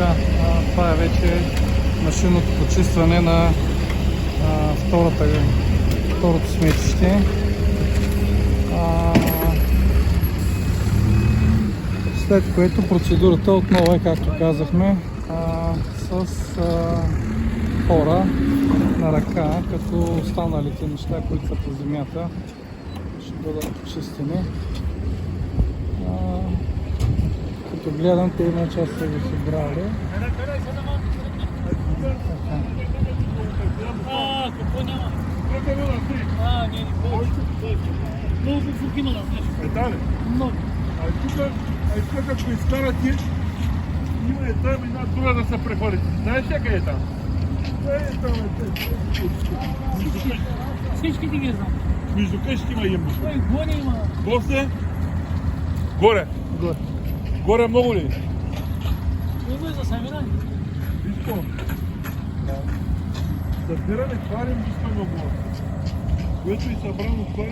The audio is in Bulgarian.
Така, това е вече машинното почистване на второто сметище. След което процедурата отново е, както казахме, с хора на ръка, като останалите неща, които са по земята, ще бъдат почистени. Като гледам, те една част са ги събрали. Какво няма? Много фуфуки има да знаеш. Да ли? Много. Тук като изкарате, има и там една друга да се прехвалите. Знаеш ли къде е там? Всички ти ги знам. Между къщи има имаш. Той горе има. После? Горе. Горе. Горе много ли? Много е за самиране. Виж събираме, хвалим, искаме много. Което и събрано хвалим.